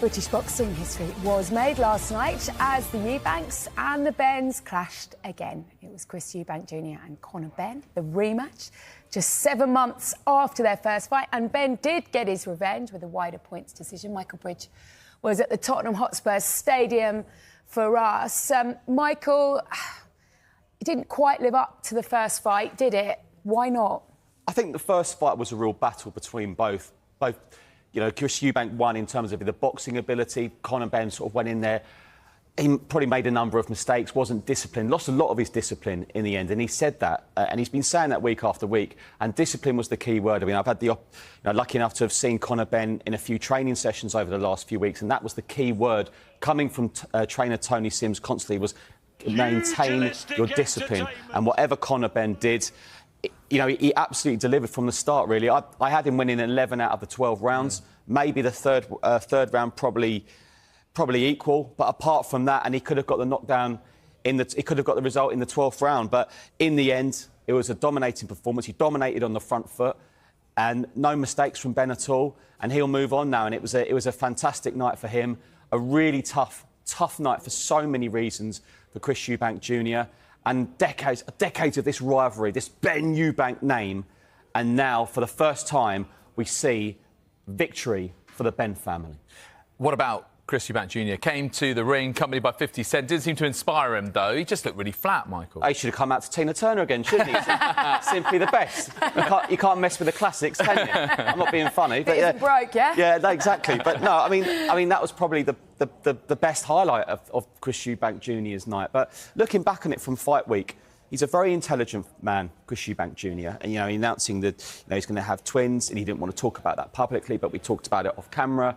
British boxing history was made last night as the Eubanks and the Benns clashed again. It was Chris Eubank Jr. and Conor Benn, the rematch, just 7 months after their first fight. And Benn did get his revenge with a wider points decision. Michael Bridge was at the Tottenham Hotspur Stadium for us. Michael, it didn't quite live up to the first fight, did it? Why not? I think the first fight was a real battle between both. You know, Chris Eubank won in terms of the boxing ability. Conor Benn sort of went in there. He probably made a number of mistakes, wasn't disciplined, lost a lot of his discipline in the end. And he said that, and he's been saying that week after week. And discipline was the key word. I mean, I've had lucky enough to have seen Conor Benn in a few training sessions over the last few weeks, and that was the key word coming from trainer Tony Sims constantly was maintain your discipline. And whatever Conor Benn did, you know, he absolutely delivered from the start, really. I had him winning 11 out of the 12 rounds. Maybe the third round probably equal. But apart from that, and he could have got the knockdown he could have got the result in the 12th round. But in the end, it was a dominating performance. He dominated on the front foot and no mistakes from Benn at all. And he'll move on now. And it was a fantastic night for him. A really tough night for so many reasons for Chris Eubank Jr. And decades of this rivalry, this Benn Eubank name, and now, for the first time, we see victory for the Benn family. What about Chris Eubank Jr.? Came to the ring, accompanied by 50 Cent. Didn't seem to inspire him, though. He just looked really flat, Michael. He should have come out to Tina Turner again, shouldn't he? Simply the best. You can't mess with the classics, can you? I'm not being funny, but yeah. Broke, yeah? Yeah, no, exactly. But no, I mean that was probably the best highlight of Chris Eubank Jr.'s night. But looking back on it from fight week, he's a very intelligent man, Chris Eubank Jr. And, you know, announcing that he's going to have twins, and he didn't want to talk about that publicly, but we talked about it off camera.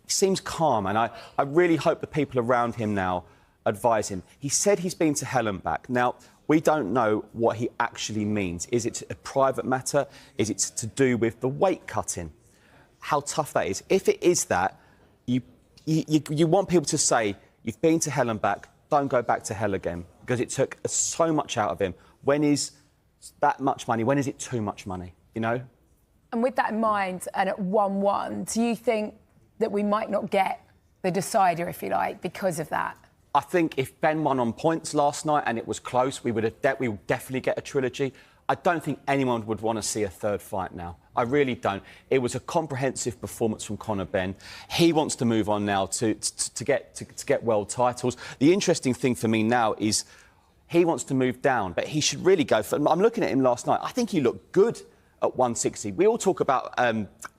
He seems calm, and I really hope the people around him now advise him. He said he's been to hell and back. Now, we don't know what he actually means. Is it a private matter? Is it to do with the weight cutting? How tough that is. If it is that, you want people to say, you've been to hell and back, don't go back to hell again, because it took so much out of him. When is that much money? When is it too much money, you know? And with that in mind, and at 1-1, do you think that we might not get the decider, if you like, because of that? I think if Benn won on points last night and it was close, we would definitely get a trilogy. I don't think anyone would want to see a third fight now. I really don't. It was a comprehensive performance from Conor Benn. He wants to move on now to get world titles. The interesting thing for me now is he wants to move down, but he should really go for... I'm looking at him last night. I think he looked good at 160. We all talk about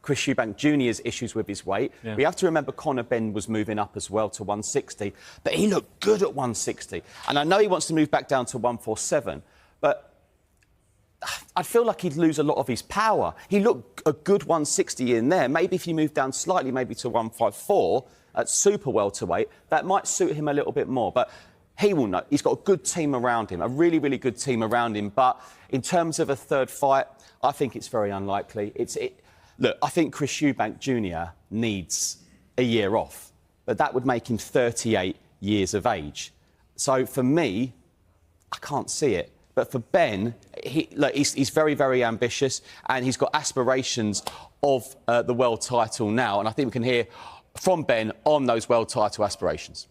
Chris Eubank Jr.'s issues with his weight. Yeah. We have to remember Conor Benn was moving up as well to 160, but he looked good at 160. And I know he wants to move back down to 147, but I feel like he'd lose a lot of his power. He looked a good 160 in there. Maybe if you move down slightly, maybe to 154 at super welterweight, that might suit him a little bit more. But he will know. He's got a good team around him, a really, really good team around him. But in terms of a third fight, I think it's very unlikely. Look, I think Chris Eubank Jr. needs a year off, but that would make him 38 years of age. So for me, I can't see it. But for Benn, he's very, very ambitious, and he's got aspirations of the world title now. And I think we can hear from Benn on those world title aspirations.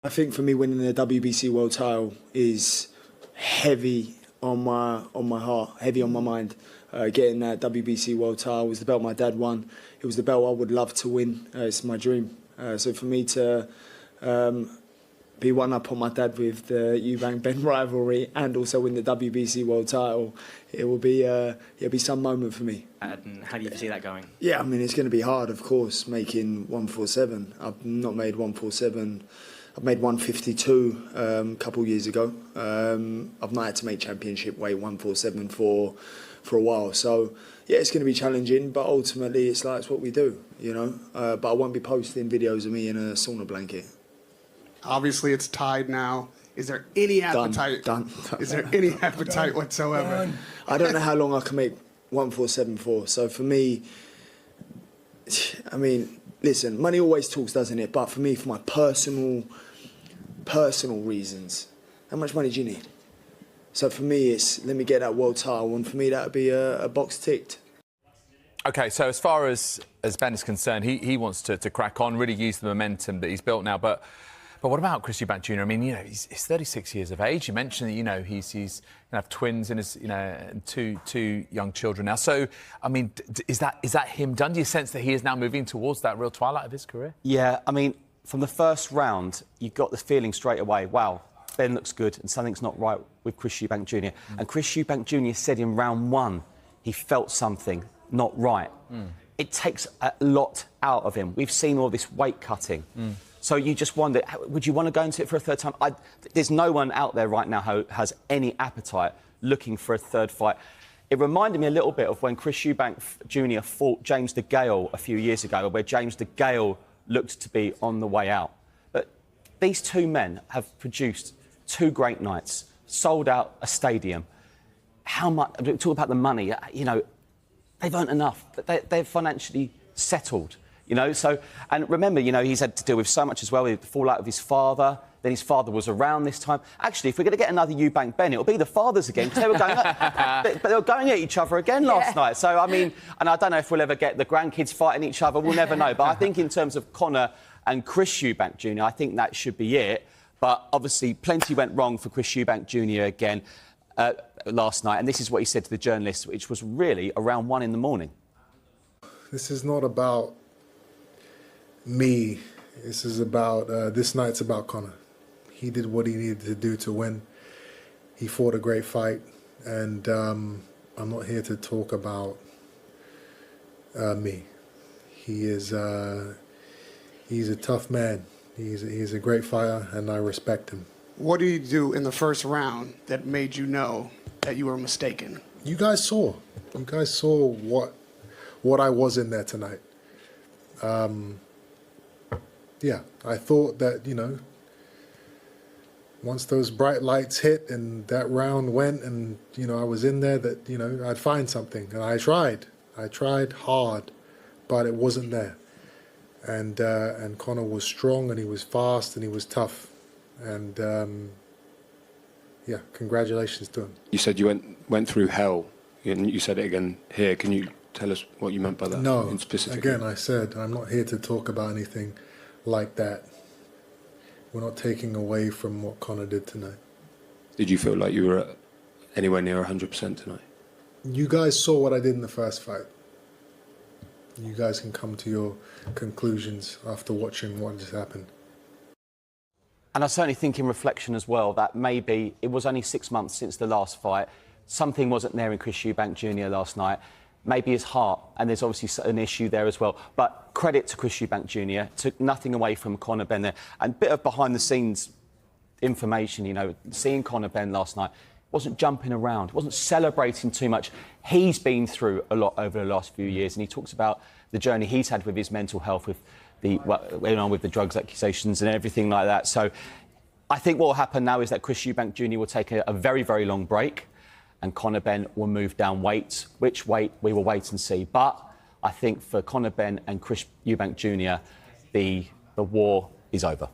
I think for me, winning the WBC world title is heavy on my heart, heavy on my mind. Getting that WBC world title was the belt my dad won. It was the belt I would love to win. It's my dream. So for me to be one up on my dad with the Eubank-Benn rivalry and also win the WBC world title, it'll be some moment for me. And how do you see that going? Yeah, I mean, it's going to be hard, of course, making 147. I've not made 147. I've made 152 a couple of years ago. I've not had to make championship weight 147 for a while. So, yeah, it's going to be challenging, but ultimately it's what we do, you know. But I won't be posting videos of me in a sauna blanket. Obviously, it's tied now. Is there any appetite? Done. Is there any appetite whatsoever? I don't know how long I can make 147 for. So for me, I mean, listen, money always talks, doesn't it? But for me, for my personal reasons, how much money do you need? So for me, it's let me get that world title, and for me, that would be a box ticked. OK, so as far as Benn is concerned, he wants to crack on, really use the momentum that he's built now. But what about Chris Eubank Jr.? I mean, you know, he's 36 years of age. You mentioned that, you know, he's going to have twins in his, you know, and two young children now. So, I mean, is that him done? Do you sense that he is now moving towards that real twilight of his career? Yeah, I mean, from the first round, you got the feeling straight away, wow, Benn looks good and something's not right with Chris Eubank Jr. And Chris Eubank Jr. said in round 1 he felt something not right. It takes a lot out of him. We've seen all this weight cutting. So you just wonder, would you want to go into it for a third time? There's no one out there right now who has any appetite looking for a third fight. It reminded me a little bit of when Chris Eubank Jr. fought James de Gale a few years ago, where James de Gale looked to be on the way out. But these two men have produced 2 great nights, sold out a stadium. How much, talk about the money, you know, they've earned enough. They're financially settled, you know. So, and remember, you know, he's had to deal with so much as well. The fallout with his father. Then his father was around this time. Actually, if we're going to get another Eubank Benn, it'll be the fathers again, because they were going but they were going at each other again last night. So, I mean, and I don't know if we'll ever get the grandkids fighting each other. We'll never know. But I think in terms of Conor and Chris Eubank Jr., I think that should be it. But obviously, plenty went wrong for Chris Eubank Jr. again last night. And this is what he said to the journalists, which was really around 1 in the morning. This is not about me. This is about, this night's about Conor. He did what he needed to do to win. He fought a great fight. And I'm not here to talk about me. He's a tough man. He's a great fighter, and I respect him. What did he do in the first round that made you know that you were mistaken? You guys saw. You guys saw what I was in there tonight. Yeah, I thought that, you know, once those bright lights hit and that round went and, you know, I was in there, that, you know, I'd find something. And I tried. I tried hard, but it wasn't there. And Conor was strong, and he was fast, and he was tough. And, yeah, congratulations to him. You said you went through hell, and you said it again here. Can you tell us what you meant by that? No, in specific? Again, I said I'm not here to talk about anything like that. We're not taking away from what Conor did tonight. Did you feel like you were anywhere near 100% tonight? You guys saw what I did in the first fight. You guys can come to your conclusions after watching what just happened. And I certainly think in reflection as well that maybe it was only 6 months since the last fight. Something wasn't there in Chris Eubank Jr. last night. Maybe his heart, and there's obviously an issue there as well. But credit to Chris Eubank Jr. Took nothing away from Conor Benn there. And a bit of behind-the-scenes information, you know, seeing Conor Benn last night, wasn't jumping around, wasn't celebrating too much. He's been through a lot over the last few years, and he talks about the journey he's had with his mental health, with the drugs accusations and everything like that. So I think what will happen now is that Chris Eubank Jr. will take a very, very long break, and Conor Benn will move down weight. Which weight, we will wait and see. But I think for Conor Benn and Chris Eubank Jr., the war is over.